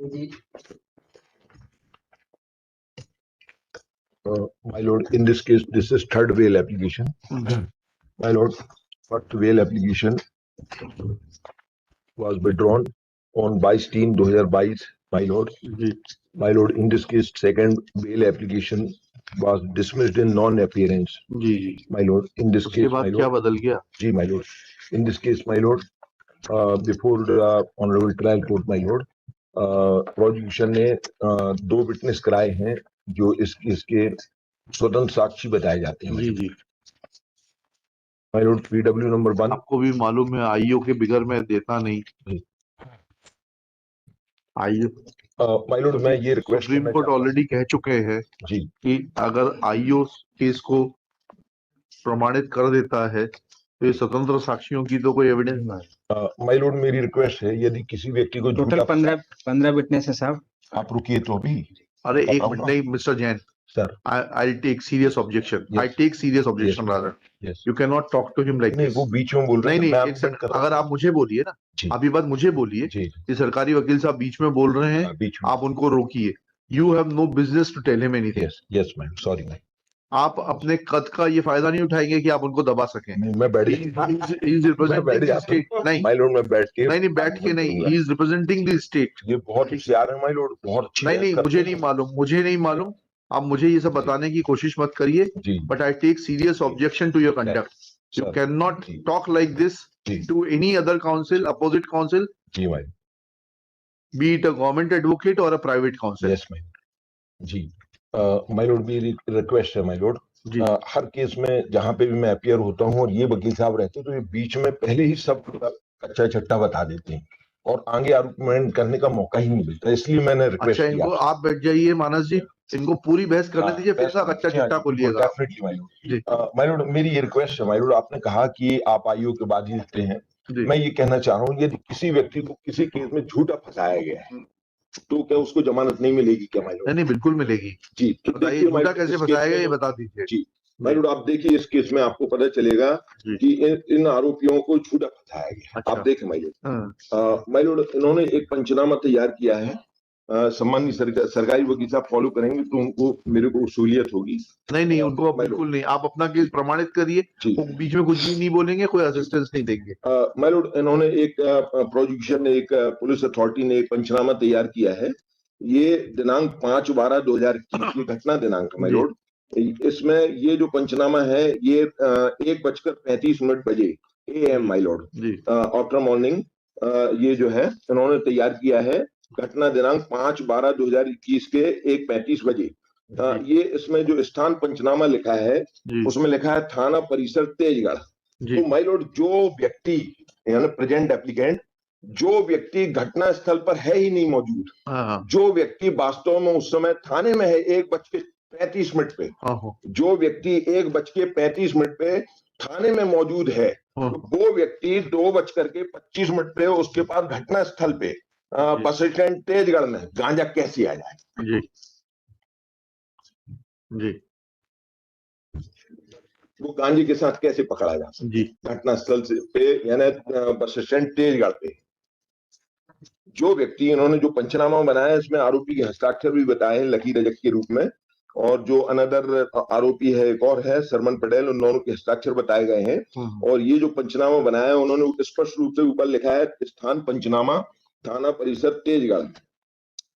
My lord, in this case, this is third bail application. My lord, first bail application was withdrawn on 22/3/2022. My lord, my lord, in this case, second bail application was dismissed in non-appearance. My lord, in this case, my क्या lord, बदल गया? my lord, in this case, my lord, before the honorable trial court, my lord, prosecution ने दो witness कराए हैं जो इसके स्वतंत्र साक्षी बताए जाते हैं। जी माय लॉर्ड, PW नंबर 1। आपको भी मालूम है आईओ के बिगर मैं देता नहीं। आईओ माय लॉर्ड, मैं ये रिक्वेस्ट सुप्रीम कोर्ट ऑलरेडी कह चुके हैं जी कि अगर आईओ केस को प्रमाणित कर देता है तो ये स्वतंत्र साक्षियों की तो कोई एविडेंस ना है। माय लॉर्ड, मेरी रिक्वेस्ट है, यदि किसी व्यक्ति को टोटल 15 विटनेस है साहब। आप रुकिए तो अभी। अरे एक मिनट नहीं mister Jain, sir, I'll take serious objection. Yes. I take serious objection Yes. rather. Yes. You cannot talk to him like नहीं, this. वो बीच में बोल रहे हैं, नहीं, मैं एक absent कर रहा अगर आप मुझे बोलिए ना, जी। आप ये बात मुझे बोलिए जी कि सरकारी वकील साहब बीच में बोल रहे हैं, बीच में आप उनको रोकिए। You have no business to tell him anything. Yes ma'am, sorry ma'am. आप अपने कद का ये फायदा नहीं उठाएंगे कि आप उनको दबा सकें। मैं बैठ He is representing the state. नहीं, माय लॉर्ड, मैं बैठ के नहीं बैठ के नहीं, he is representing the state. ये बहुत होशियार है माय लॉर्ड, बहुत अच्छी नहीं मुझे नहीं मालूम, आप मुझे ये सब बताने की कोशिश मत करिए। जी। But I take serious objection to your conduct. You Sir. cannot जी। talk like this जी। to any other counsel, opposite counsel, जी my, be it a government advocate or a private counsel. Yes ma'am जी। My lord, मेरी request है my lord, हर case में जहां पे भी मैं अपीयर होता हूं और ये वकील साहब रहते हैं तो ये बीच में पहले ही सब कच्चा छट्टा बता देते हैं और आगे आर्गुमेंट करने का मौका ही नहीं मिलता, इसलिए मैंने रिक्वेस्ट अच्छा, किया। इनको आप बैठ जाइए मानस जी, इनको पूरी बहस करने दीजिए, फिर का कच्चा चिट्टा खोलिएगा। Definitely my lord. My lord, मेरी ये रिक्वेस्ट है माय लॉर्ड, आपने कहा कि आप आईओ के बाद ही देते हैं, मैं ये कहना चाह रहा हूँ, यदि किसी व्यक्ति को किसी केस में झूठा फंसाया गया है तो क्या उसको जमानत नहीं मिलेगी क्या माय लॉर्ड? नहीं बिल्कुल मिलेगी जी। तो बताइए झूठा कैसे फंसाएगा ये बता दीजिए। जी माय लॉर्ड, आप देखिए इस केस में आपको पता चलेगा कि इन आरोपियों को झूठा फंसाया गया। अच्छा। आप देखें माय लॉर्ड, माय लॉर्ड, इन्होंने एक पंचनामा तैयार किया है, सम्मानित सरकारी वकील साहब फॉलो करेंगे तो उनको मेरे को सहूलियत होगी। नहीं उनको बिल्कुल नहीं, आप अपना केस प्रमाणित करिए, वो बीच में कुछ भी नहीं बोलेंगे, कोई असिस्टेंस नहीं देंगे। माय लॉर्ड, इन्होंने एक प्रोसिक्यूशन ने, एक पुलिस अथॉरिटी ने एक पंचनामा तैयार किया है, ये दिनांक 5/12/2021 की घटना दिनांक है माय लॉर्ड। इसमें ये जो पंचनामा है ये 1:35 बजे AM my Lord, after morning, ये जो है इन्होंने तैयार किया है, घटना दिनांक 5/12/2021 के 1:35 बजे। ये इसमें जो स्थान पंचनामा लिखा है उसमें लिखा है थाना परिसर तेजगढ़। तो माय लॉर्ड, जो व्यक्ति यानी प्रेजेंट एप्लीकेंट, जो व्यक्ति घटना स्थल पर है ही नहीं मौजूद, जो व्यक्ति वास्तव में उस समय थाने में है 1:35 पे, जो व्यक्ति 1:35 पे थाने में मौजूद है, वो व्यक्ति 2:25 पे उसके पास घटना स्थल पे बस स्टैंड तेजगढ़ में गांजा कैसे आ जाए? जी वो गांजे के साथ कैसे पकड़ा जा सकता घटना स्थल से पे यानी बस स्टैंड तेजगढ़ पे? जो व्यक्ति इन्होंने जो पंचनामा बनाया इसमें आरोपी के हस्ताक्षर भी बताए लकी रजक के रूप में, और जो अनदर आरोपी है एक और है सरमन पटेल, उन दोनों के हस्ताक्षर बताए गए हैं। और ये जो पंचनामा बनाया उन्होंने स्पष्ट रूप से ऊपर लिखा है स्थान पंचनामा थाना परिसर तेजगढ़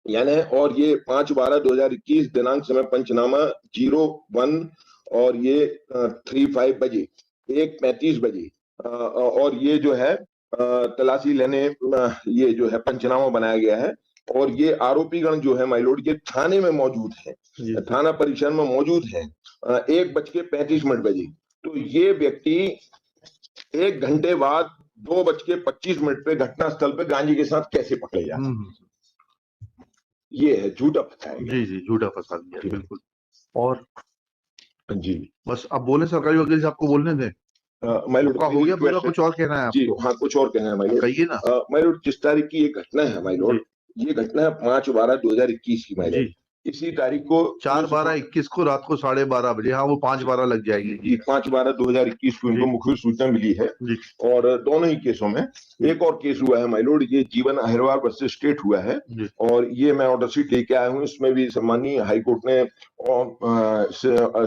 यानी, और ये 5/12/2021 दिनांक समय पंचनामा 01 और ये 35 बजे 1:35 बजे, और ये जो है तलाशी लेने ये जो है पंचनामा बनाया गया है। और ये आरोपीगण जो है माय लॉर्ड ये थाने में मौजूद है, थाना परिसर में मौजूद है 1:35 बजे। तो ये व्यक्ति 1 घंटे बाद 2:25 पे घटना स्थल पे गांजे के साथ कैसे पकड़े जाते? ये है झूठा फंसाया गया। जी झूठा फंसा दिया बिल्कुल। और जी बस अब बोले सरकारी वकील साहब को बोलने दें। माय लॉर्ड हो गया पूरा, कुछ और कहना है जी? हाँ कुछ और कहना है माय लॉर्ड, कहिए ना। माय लॉर्ड, जिस तारीख की ये घटना है माय लॉर्ड, ये घटना है 5/12/2021 की माय लॉर्ड। इसी तारीख को 4/12/21 को रात को 12:30 बजे। हाँ, वो 5/12 लग जाएगी। 5/12/2021 को इनको मुख्य सूचना मिली है। और दोनों ही केसों में एक और केस हुआ है माय लॉर्ड, ये जीवन अहिरवार वर्सेस स्टेट हुआ है और ये मैं ऑर्डर शीट लेके आया हूँ। इसमें भी सम्मानीय हाईकोर्ट ने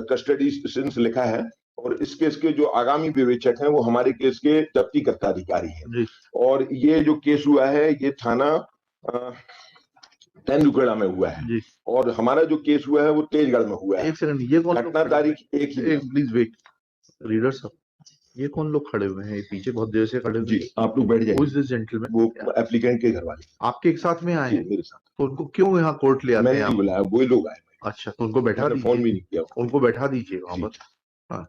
कस्टडी सिंस लिखा है और इस केस के जो आगामी विवेचक हैं वो हमारे केस के जब्तीकर्ता अधिकारी हैं। और ये जो केस हुआ है ये थाना तेंदुखेड़ा में हुआ है और हमारा जो केस हुआ है वो तेजगढ़ में हुआ है। एक सेकंड, ये कौन घटना तारीख एक ही। प्लीज वेट रीडर साहब, ये कौन लोग खड़े हुए हैं पीछे, बहुत देर से खड़े हुए? जी, आप लोग बैठ जाइए। जेंटलमैन वो एप्लीकेंट के घर वाले आपके एक साथ में आए हैं? मेरे साथ। तो उनको क्यों यहाँ कोर्ट ले आते हैं? मैंने नहीं बुलाया, वही लोग आए। अच्छा, तो उनको बैठा दीजिए। फोन भी नहीं किया। उनको बैठा दीजिए वहां पर। हाँ,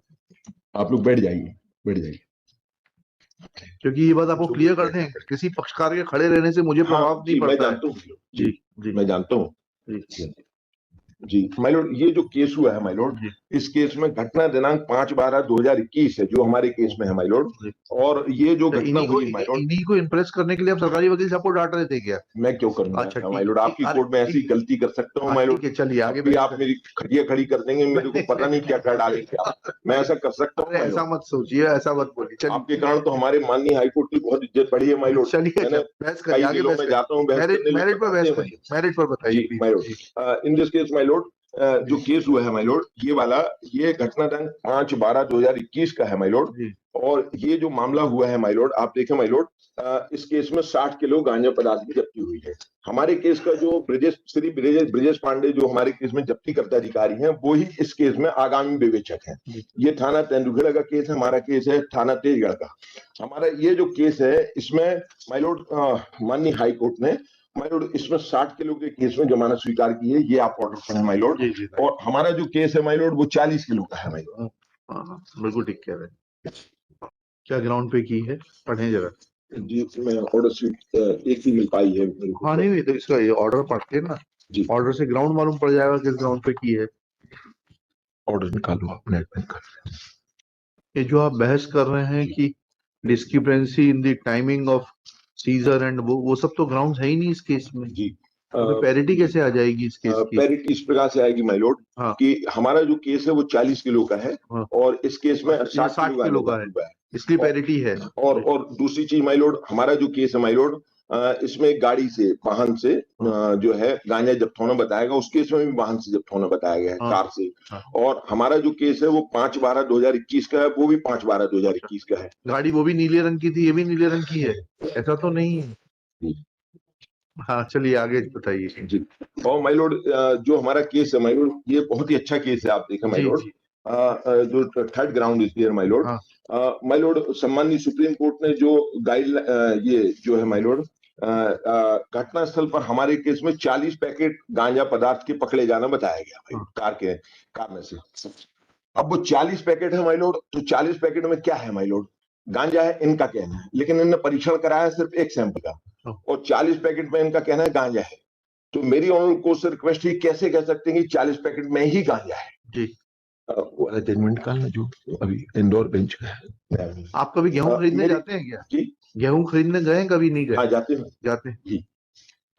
आप लोग बैठ जाइए, बैठ जाइए। क्योंकि ये बात आपको क्लियर कर दें, किसी पक्षकार के खड़े रहने से मुझे प्रभाव नहीं पड़ता। मैं जानता हूँ जी, मैं जानता हूँ जी माय लॉर्ड। ये जो केस हुआ है माय लॉर्ड, इस केस में घटना दिनांक 5/12/2021 है जो हमारे केस में है माय लॉर्ड। और ये जो घटना हुई माय लॉर्ड, इन्हीं को इम्प्रेस करने के लिए आप सरकारी वकील साहब को डांट रहे थे क्या? मैं क्यों करूंगा? अच्छा माय लॉर्ड, आपकी कोर्ट में ऐसी गलती कर सकता हूँ माय लॉर्ड? चलिए आगे भी आप मेरी खड़िया खड़ी कर देंगे, मेरे को पता नहीं क्या कर डालेंगे आप। मैं ऐसा कर सकता हूँ? ऐसा मत सोचिए, ऐसा मत बोलिए। आपके कारण तो हमारे माननीय हाईकोर्ट की बहुत इज्जत बढ़ी है माय लॉर्ड। चलिए बहस करिए, आगे मैं जाता हूँ, मेरिट पर बहस करिए, मेरिट पर बताइए my Lord. In this case my lord, जो केस हुआ है माय लॉर्ड, ये वाला ये घटना दिनांक 5/12/2021 का है माय लॉर्ड। और ये जो मामला हुआ है माय लॉर्ड, आप देखें माय लॉर्ड, इस केस में 60 किलो गांजा पदार्थ की जब्ती हुई है। हमारे केस का जो ब्रिजेश पांडे जो हमारे केस में जब्तीकर्ता अधिकारी हैं वो ही इस केस में आगामी विवेचक हैं। ये थाना तेंदुखेड़ा का केस है, हमारा केस है थाना तेजगढ़ का। हमारा ये जो केस है इसमें माय लॉर्ड माननीय हाई कोर्ट ने माय लॉर्ड इसमें 60 किलो के केस में जमानत स्वीकार की है। ये आप ऑर्डर पढ़े माय लॉर्ड। और हमारा जो केस है माय लॉर्ड वो 40 किलो का है माय लॉर्ड। बिल्कुल ठीक कह रहे हैं। क्या ग्राउंड पे की है, पढ़े जरा जी। मैं ऑर्डर शीट एक ही मिल पाई है मेरे को। हाँ नहीं, तो इसका ये ऑर्डर पढ़ते ना जी, ऑर्डर से ग्राउंड मालूम पड़ जाएगा किस ग्राउंड पे की है। ऑर्डर निकालो आप, नेट में कर। ये जो आप बहस कर रहे हैं कि discrepancy in the timing of seizure and वो सब तो ग्राउंड है ही नहीं इस केस में जी। तो पैरिटी कैसे आ जाएगी इस केस की? पैरिटी इस प्रकार से आएगी माय लॉर्ड कि हमारा जो केस है वो 40 किलो का है और इस केस में 60 किलो का है, इसलिए पैरिटी है। और दूसरी चीज माय लॉर्ड, हमारा जो केस है माय लॉर्ड, इसमें गाड़ी से, वाहन से जो है गांजा जब्त होना बताया गया। उस केस में भी वाहन से जब्त होना बताया गया है, कार से। और हमारा जो केस है वो 5/12/2021 का है, वो भी 5/12/2021 का है। गाड़ी वो भी नीले रंग की थी, ये भी नीले रंग की है, ऐसा तो नहीं है। हाँ चलिए आगे बताइए जी। और माय लॉर्ड जो हमारा केस है माय लॉर्ड, ये बहुत ही अच्छा केस है। आप देखें माय लॉर्ड, जो third ground is here my lord. My lord, सम्मानीय सुप्रीम कोर्ट ने जो ये जो है माय लॉर्ड, घटना स्थल पर हमारे केस में 40 पैकेट गांजा पदार्थ के पकड़े जाना बताया गया भाई, कार में से। अब वो 40 पैकेट है माय लॉर्ड, तो 40 पैकेट में क्या है माय लॉर्ड? गांजा है इनका कहना है, लेकिन इन्होंने परीक्षण कराया सिर्फ एक सैंपल का और 40 पैकेट में इनका कहना है गांजा है। तो मेरी ऑनरेबल कोर्ट से रिक्वेस्ट है, कैसे कह सकते हैं कि 40 पैकेट में ही गांजा है जी? वाला जजमेंट का जो अभी इंदौर बेंच का है। आप कभी गेहूं खरीदने जाते हैं क्या जी? गेहूं खरीदने गए, कभी नहीं गए? हाँ जाते हैं जी।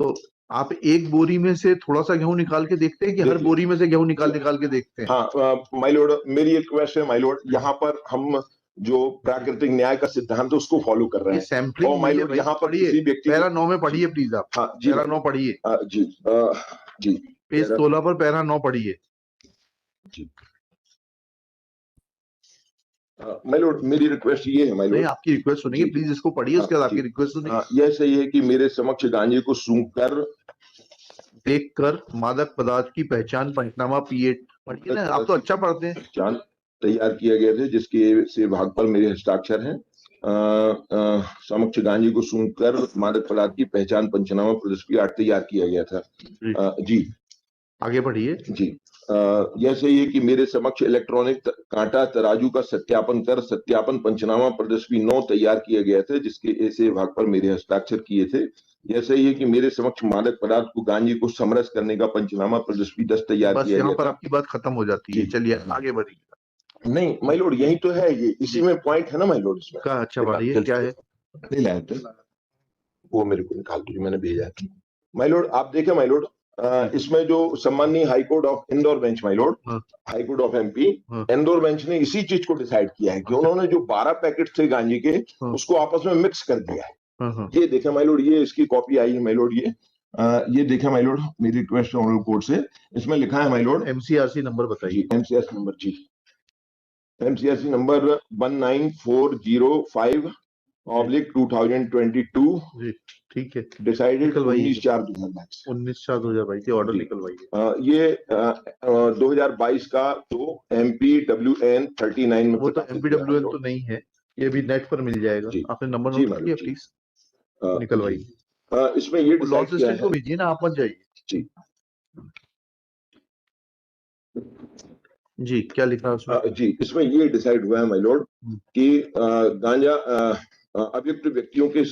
तो आप एक बोरी में से थोड़ा सा गेहूं निकाल के देखते हैं कि हर बोरी में से गेहूं निकाल के देखते हैं? हाँ माय लॉर्ड, मेरी एक रिक्वेस्ट है माय लॉर्ड, यहाँ पर हम जो प्राकृतिक न्याय का सिद्धांत है उसको फॉलो कर रहे हैं। सैंपलिंग माय लॉर्ड यहाँ पर किसी व्यक्ति पैरा 9 में पढ़िए प्लीज आप। हाँ जी, पैरा 9 पढ़िए जी जी, पेज 16 पर पैरा 9 पढ़िए जी। माय लॉर्ड, मेरी रिक्वेस्ट ये है माय लॉर्ड। आपकी रिक्वेस्ट सुनेंगे, प्लीज इसको पढ़िए, उसके बाद आपकी रिक्वेस्ट सुनेंगे। यह सही है कि मेरे समक्ष गांजे को सूंघकर, देखकर मादक पदार्थ की पहचान, पंचनामा पीएट पढ़िए ना, आप तो अच्छा पढ़ते हैं। पहचान तैयार किया गया थे जिसके से भाग पर मेरे हस्ताक्षर हैं। समक्ष गांजे को सूंघकर मादक पदार्थ की पहचान, पंचनामा प्रदर्शनी 8 तैयार किया गया था जी। आगे बढ़िए जी। यह सही है कि मेरे समक्ष इलेक्ट्रॉनिक कांटा तराजू का सत्यापन कर सत्यापन पंचनामा प्रदर्शनी 9 तैयार किया गया था जिसके ऐसे भाग पर मेरे हस्ताक्षर किए थे। यह सही है कि मेरे समक्ष मादक पदार्थ को गांजे को समरस करने का पंचनामा प्रदर्शनी 10 तैयार किया गया था। यहाँ पर आपकी बात खत्म हो जाती है, चलिए आगे बढ़िए। नहीं माय लॉर्ड, यही तो है, ये इसी में पॉइंट है ना माय लॉर्ड इसमें का। अच्छा बढ़िए, क्या है? नहीं लाया तो वो मेरे को निकाल दीजिए, मैंने भेजा था माय लॉर्ड। आप देखें माय लॉर्ड, इसमें जो सम्माननीय high court of Indore bench my Lord, हाँ। हाई कोर्ट ऑफ एमपी, हाँ। इंदौर बेंच ने इसी चीज को डिसाइड किया है कि उन्होंने जो 12 पैकेट थे गांजे के, हाँ। उसको आपस में मिक्स कर दिया है। हाँ। ये देखें माय लॉर्ड, ये इसकी कॉपी आई है माय लॉर्ड, ये देखें माय लॉर्ड, मेरी रिक्वेस्ट ऑनरेबल कोर्ट से, इसमें लिखा है माय लॉर्ड, एमसीआरसी नंबर बताइए। एमसीआरसी नंबर जी, एमसीआरसी नंबर 19405/2022 जी ठीक है, डिसाइडेड 19/4/2022। 19/4/2022 की ऑर्डर निकलवाइए। ये 2022 का तो MPWN 39 में, वो तो MPWN तो नहीं है, ये भी नेट पर मिल जाएगा। आपने नंबर नोट किया प्लीज, निकलवाइए। इसमें ये लॉ असिस्टेंट को भेजिए ना, आप मत जाइए। जी क्या लिखा है उसमें? जी इसमें ये डिसाइड हुआ है माय लॉर्ड कि गांजा अभियुक्त व्यक्तियों के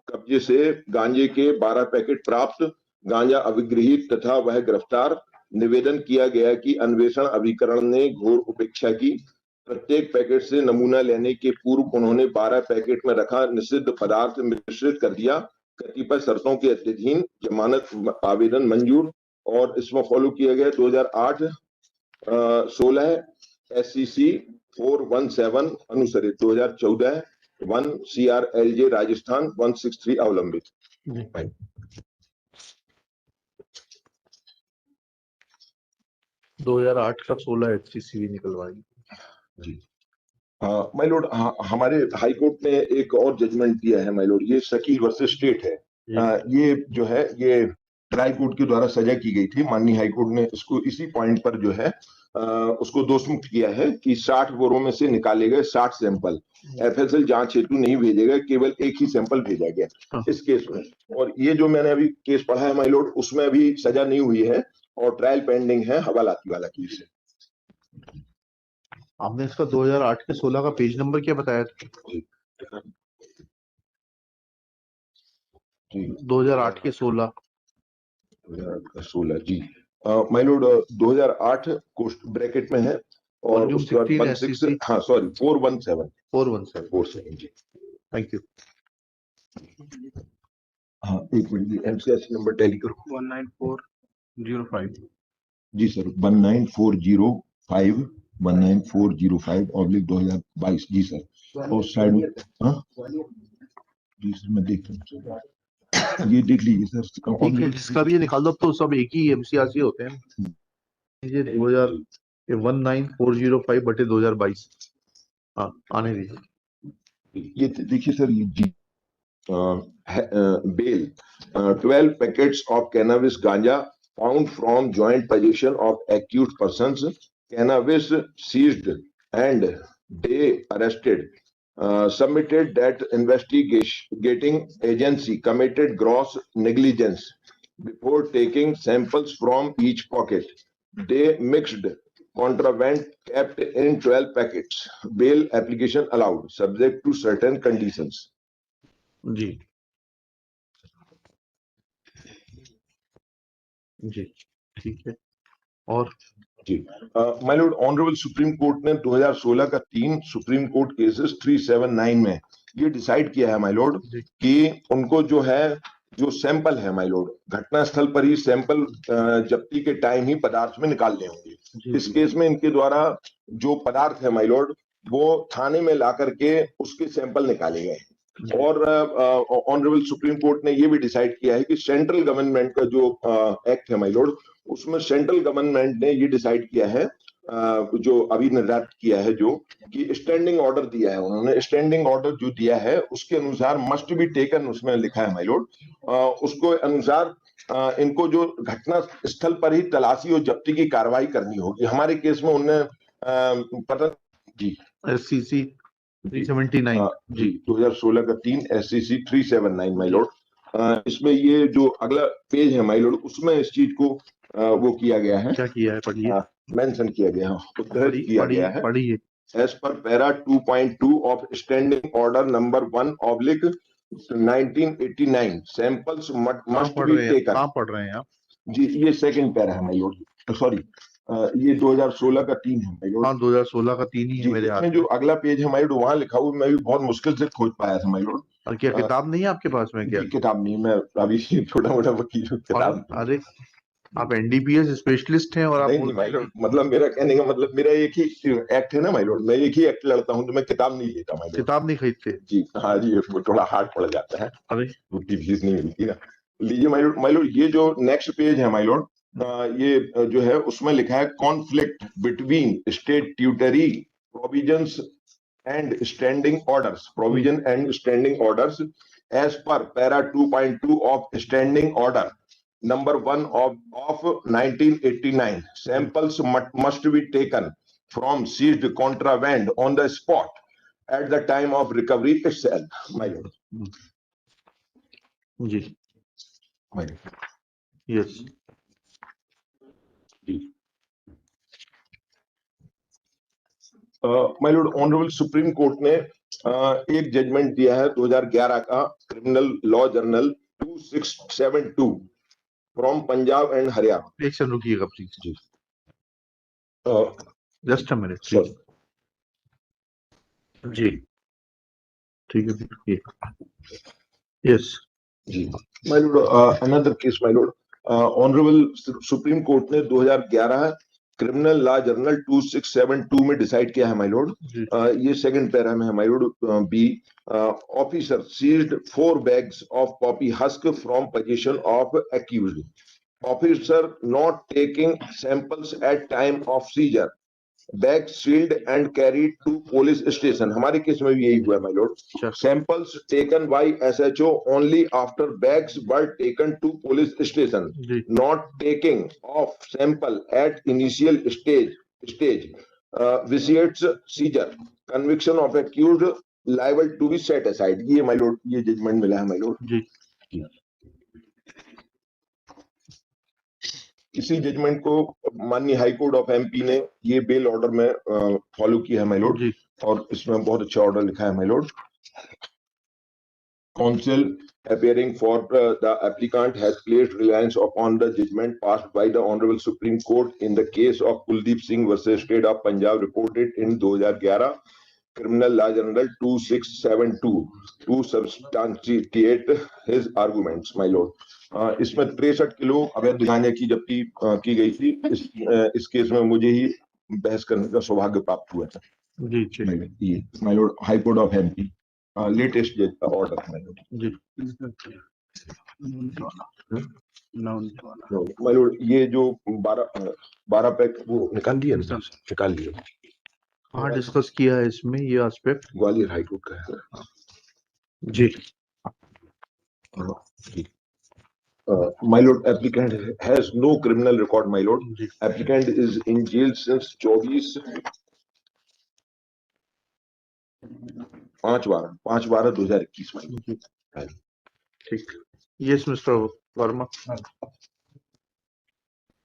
कब्जे से गांजे के 12 पैकेट प्राप्त, गांजा अभिगृहित तथा वह गिरफ्तार। निवेदन किया गया कि अन्वेषण अभिकरण ने घोर उपेक्षा की। प्रत्येक पैकेट से नमूना लेने के पूर्व उन्होंने 12 पैकेट में रखा निषिद्ध पदार्थ मिश्रित कर दिया। कतिपय शर्तों के अधीन जमानत आवेदन मंजूर। और इसमें फॉलो किया गया 2008-16 SCC 417 अनुसरित, 2014 1 CRLJ राजस्थान 163 अवलंबित। 2008 का 16 HCC भी निकलवाएंगे जी। माय लॉर्ड, हमारे हाई कोर्ट ने एक और जजमेंट दिया है माय लॉर्ड, ये शकील वर्सेस स्टेट है। ये जो है ये ट्राई कोर्ट के द्वारा सजा की गई थी। माननीय हाई कोर्ट ने इसको इसी पॉइंट पर जो है उसको दोषमुक्त किया है कि 60 बोरों में से निकाले गए 60 सैंपल FSL जांच हेतु नहीं भेजे गए, केवल एक ही सैंपल भेजा गया इस केस में। और ये जो मैंने अभी केस पढ़ा है माय लॉर्ड, उसमें अभी सजा नहीं हुई है और ट्रायल पेंडिंग है हवालाती वाला केस है। आपने इसका 2008 के 16 का पेज नंबर क्या बताया था? 2008 के 16 जी माय लॉर्ड, 2008 कोस्ट ब्रैकेट में है और उसके बाद 16 हाँ सॉरी 417 जी। Thank you. हाँ एक मिनट, MCRC नंबर टैली करो। 19405 जी सर, 19405/2022 जी सर। और साइड में जी सर मैं देख रहा हूँ, ये देख लीजिए सर। ठीक है, जिसका भी ये निकाल दो तो सब एक ही MCRC होते हैं। ये 19405/2022 हाँ आने दीजिए। ये देखिए सर, ये जी bail 12 packets of cannabis ganja found from joint possession of accused persons, cannabis seized and they arrested, submitted that investigating agency committed gross negligence before taking samples from each pocket. They mixed contraband kept in 12 packets. Bail application allowed subject to certain conditions. जी जी ठीक है। और जी my lord, honourable supreme court ने 2016 का 3 supreme court cases 379 में ये decide किया है माय लॉर्ड कि उनको जो है जो सैंपल है माय लॉर्ड, घटनास्थल पर ही सैंपल जब्ती के टाइम ही पदार्थ में निकालने होंगे। इस केस में इनके द्वारा जो पदार्थ है माय लॉर्ड वो थाने में ला करके उसके सैंपल निकाले गए। और ऑनरेबल सुप्रीम कोर्ट ने ये भी डिसाइड किया है कि सेंट्रल गवर्नमेंट का जो एक्ट है माय लॉर्ड, उसमें सेंट्रल गवर्नमेंट ने ये डिसाइड किया है जो अभी निर्धारित किया है जो कि स्टैंडिंग ऑर्डर दिया है उन्होंने, स्टैंडिंग ऑर्डर जो दिया है उसके अनुसार मस्ट बी टेकन, उसमें लिखा है माय लॉर्ड, उसको अनुसार इनको जो घटना स्थल पर ही तलाशी और जब्ती की कार्रवाई करनी होगी। हमारे केस में उनने पता जी SCC 379 जी 2016 का 3 SCC 379 माय लॉर्ड। इसमें ये जो अगला पेज है माय लॉर्ड, उसमें इस चीज को वो किया गया है, क्या किया है पढ़िए, मेंशन किया गया है, उद्धृत किया गया है। पढ़िए। As per para 2.2 of standing order number 1/1989 samples must be taken. कहां पढ़ रहे हैं आप? जी ये सेकंड पैरा है माय लॉर्ड, सॉरी ये 2016 का 3 है माय लॉर्ड। हाँ 2016 का 3 ही है मेरे हाथ में। जो अगला पेज है माय लॉर्ड वहां लिखा हुआ, मैं भी बहुत मुश्किल से खोज पाया था माय लॉर्ड। और क्या किताब नहीं है आपके पास में? क्या किताब नहीं, मैं अभी छोटा मोटा वकील किताब। अरे आप एनडीपीएस स्पेशलिस्ट हैं और आप नहीं माय लॉर्ड, मतलब मेरा कहने का मतलब, मेरा एक ही एक्ट है ना माय लॉर्ड, मैं एक ही एक्ट लड़ता हूँ, तो मैं किताब नहीं लेता माय लॉर्ड। किताब नहीं खरीदते जी हाँ जी, वो थोड़ा हार्ड पड़ जाता है, अरे उतनी फीस नहीं मिलती ना। लीजिए माय लॉर्ड, ये जो नेक्स्ट पेज है माय लॉर्ड, ये जो है उसमें लिखा है conflict between statutory provisions and standing orders, provision and standing orders as per para 2.2 of standing order number 1 of 1989. Samples must be taken from seized contraband on the spot at the time of recovery itself, my lord. जी My lord. Yes जी my lord, honourable supreme court ने एक judgment दिया है 2011 का, criminal law journal 2672 from Punjab and Haryana. एक second रुकिएगा please जी जस्ट अ मिनट सर। जी ठीक है रुकिए यस जी my lord, another case my lord, honourable supreme court ने 2011 क्रिमिनल लॉ जर्नल 2672 में डिसाइड किया है माय लॉर्ड, ये सेकंड पैरा में है my lord, B officer seized 4 bags of poppy husk from possession of accused, officer not taking samples at time of seizure, bag sealed and carried to police station. हमारे case में भी यही हुआ my lord, samples taken by SHO only after bags were taken to police station, not taking of sample at initial stage vitiates seizure, conviction of accused liable to be set aside. ये my lord, ये judgment मिला है my lord जी। इसी judgement को माननीय high court of MP ने ये bail order में फॉलो किया है माय लॉर्ड, और इसमें बहुत अच्छा ऑर्डर लिखा है my Lord. Council appearing for the applicant has placed reliance upon the judgment passed by the Honorable Supreme Court in the case of Kuldeep Singh versus State of Punjab reported in 2011 Criminal Law Journal 2672 to substantiate his arguments, my lord. इसमें 63 kilo अवैध गांजे की जब्ती की गई थी। इस case में मुझे ही बहस करने का सौभाग्य प्राप्त हुआ था जी। My lord, high court of MP latest order my lord जी। माय लॉर्ड, ये जो 12 पैक वो निकाल दिए ना, निकाल लिए। हाँ डिस्कस किया है इसमें ये एस्पेक्ट, ग्वालियर हाई कोर्ट का है जी। My lord, applicant has no criminal record, my lord. Applicant is in jail since 5/12/2021 में। ठीक, यस मिस्टर वर्मा,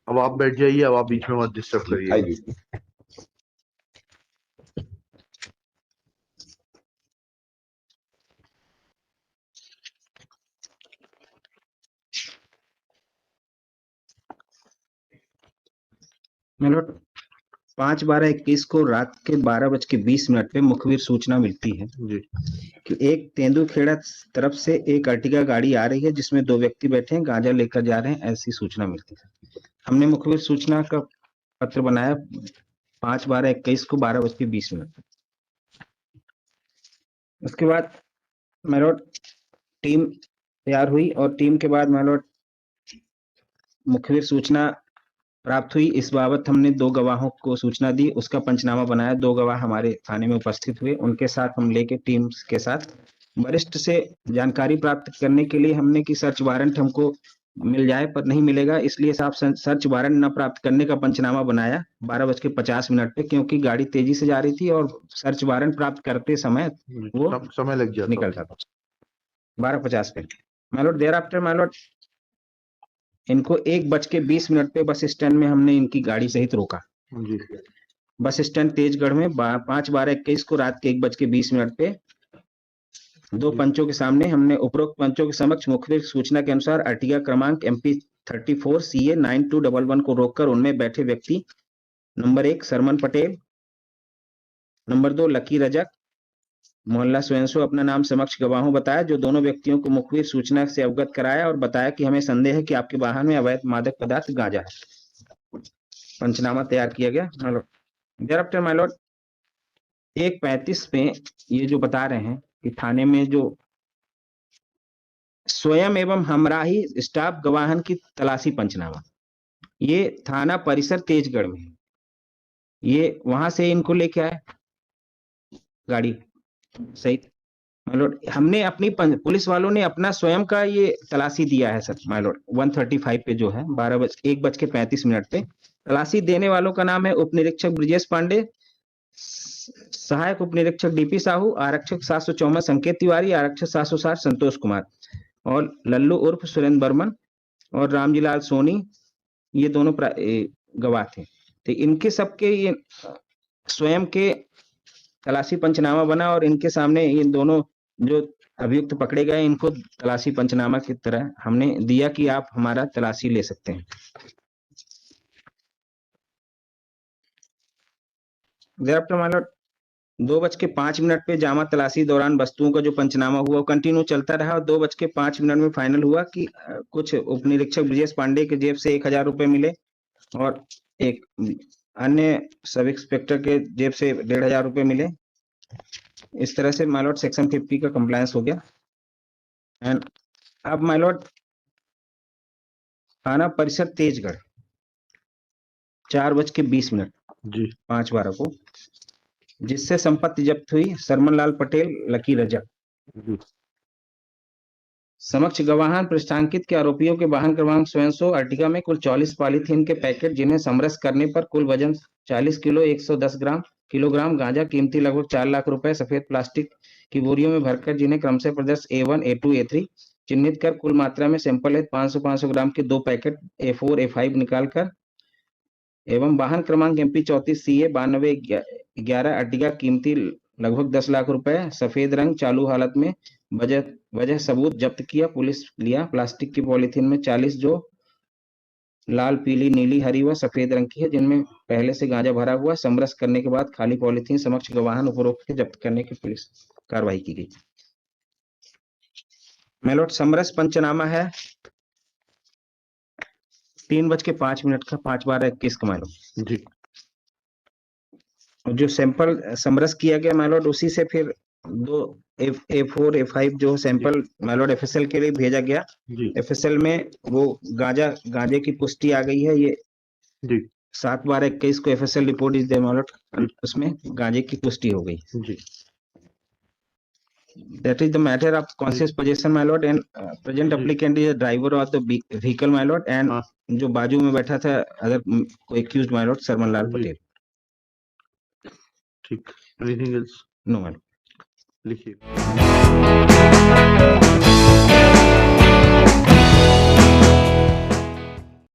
अब आप बैठ जाइए, अब आप बीच में मत डिस्टर्ब करिए। माय लॉर्ड, 5/12/21 को रात के 12:20 पे मुखबिर सूचना मिलती है कि एक तेंदुखेड़ा तरफ से एक अर्टिगा गाड़ी आ रही है जिसमें 2 व्यक्ति बैठे हैं, गांजा लेकर जा रहे हैं, ऐसी सूचना मिलती है। हमने मुखबिर सूचना का पत्र बनाया 5/12/21 को 12:20 पे। उसके बाद माय लॉर्ड टीम तैयार हुई और टीम के बाद माय लॉर्ड मुखबिर सूचना प्राप्त हुई। इस बाबत हमने 2 गवाहों को सूचना दी, उसका पंचनामा बनाया। 2 गवाह हमारे थाने में उपस्थित हुए, उनके साथ हम लेके टीम के साथ वरिष्ठ से जानकारी प्राप्त करने के लिए हमने कि सर्च वारंट हमको मिल जाए, पर नहीं मिलेगा, इसलिए साहब सर्च वारंट न प्राप्त करने का पंचनामा बनाया 12:50 पे, क्योंकि गाड़ी तेजी से जा रही थी और सर्च वारंट प्राप्त करते समय वो समय लग जाता, निकल जाता 12:50 पे। My lord, thereafter my lord इनको 1:20 पे बस स्टैंड में हमने इनकी गाड़ी सहित रोका। बस स्टैंड तेजगढ़ में 5/12/21 को रात के 1:20 पे 2 पंचों के सामने हमने उपरोक्त पंचों के समक्ष मुखबिर सूचना के अनुसार अर्टिगा क्रमांक MP 34 CA 9211 को रोककर उनमें बैठे व्यक्ति नंबर 1 सरमन पटेल, नंबर 2 लकी रजक, मोहल्ला स्वयंसो अपना नाम समक्ष गवाहों बताया, जो दोनों व्यक्तियों को मुखबिर सूचना से अवगत कराया और बताया कि हमें संदेह है कि आपके वाहन में अवैध मादक पदार्थ गांजा है। पंचनामा तैयार किया गया my Lord. Thereafter my Lord 1:35 में ये जो बता रहे हैं कि थाने में जो स्वयं एवं हमराही स्टाफ गवाहन की तलाशी पंचनामा, ये थाना परिसर तेजगढ़ में है। ये वहां से इनको लेके आए गाड़ी सहित माय लॉर्ड। हमने अपनी पुलिस वालों ने अपना स्वयं का ये तलाशी दिया है सर माय लॉर्ड। 135 पे जो है 1:35 पे तलाशी देने वालों का नाम है उप निरीक्षक ब्रिजेश पांडे, सहायक उप निरीक्षक डीपी साहू, आरक्षक 754 संकेत तिवारी, आरक्षक 760 संतोष कुमार और लल्लू उर्फ सुरेंद्र बर्मन और रामजीलाल सोनी, ये दोनों गवाह थे। तो इनके सबके ये स्वयं के तलाशी पंचनामा बना और इनके सामने ये दोनों जो अभियुक्त पकड़े गए इनको तलाशी पंचनामा की तरह हमने दिया कि आप हमारा तलाशी ले सकते हैं। देयरआफ्टर माय लॉर्ड 2:05 पे जामा तलाशी दौरान वस्तुओं का जो पंचनामा हुआ वो कंटिन्यू चलता रहा और 2:05 में फाइनल हुआ कि कुछ उप निरीक्षक ब्रिजेश पांडे के जेब से 1000 रुपए मिले और एक अन्य सब इंस्पेक्टर के जेब से 1500 रुपए मिले। इस तरह से माय लॉर्ड सेक्शन 50 का कंप्लायंस हो गया। एंड अब माय लॉर्ड थाना परिसर तेजगढ़ 4:20 जी 5/12 को, जिससे संपत्ति जब्त हुई सरमन लाल पटेल लकी रजक जी समक्ष गवाहान पृष्ठांकित के आरोपियों के वाहन क्रमांक स्वयंसो अर्टिगा में कुल 44 पॉलीथीन के पैकेट, जिन्हें समरस करने पर कुल वजन 40 किलो 110 किलोग्राम गांजा कीमती लगभग 4 लाख रुपए सफेद प्लास्टिक की बोरियों में भरकर, जिन्हें क्रमशः प्रदर्श A1 A2 A3 चिन्हित कर कुल मात्रा में सैंपल है 500 ग्राम के 2 पैकेट A4 A5 निकालकर एवं वाहन क्रमांक MP 34 CA 9211 अर्टिगा कीमती लगभग 10 लाख रुपए सफेद रंग चालू हालत में वजह सबूत जब्त किया। पुलिस लिया प्लास्टिक की पॉलीथीन में 40 जो लाल पीली नीली हरी व सफेद रंग की है, जिनमें पहले से गांजा भरा हुआ। समरस करने के बाद खाली पॉलीथीन समक्ष गवाहन उपरोक्त के जब्त करने की पुलिस कार्रवाई की गई। माय लॉर्ड समरस पंचनामा है 3:05 का 5/12/21 का माय लॉर्ड। जी जो सैंपल समरस किया गया माय लॉर्ड, उसी से फिर 2 A4 A5 जो सैंपल माय लॉर्ड FSL के लिए भेजा गया। जी FSL में वो गांजे की पुष्टि आ गई है। ये जी 7/12/21 को FSL report is my Lord, उसमें गांजे की पुष्टि हो गई। जी That is the matter of conscious possession my lord, and present applicant is a driver of the vehicle my lord, and जो बाजू में बैठा था अदर कोई accused my lord Sarman Lal Patel. ठीक, anything else? No my lord। लिखिए।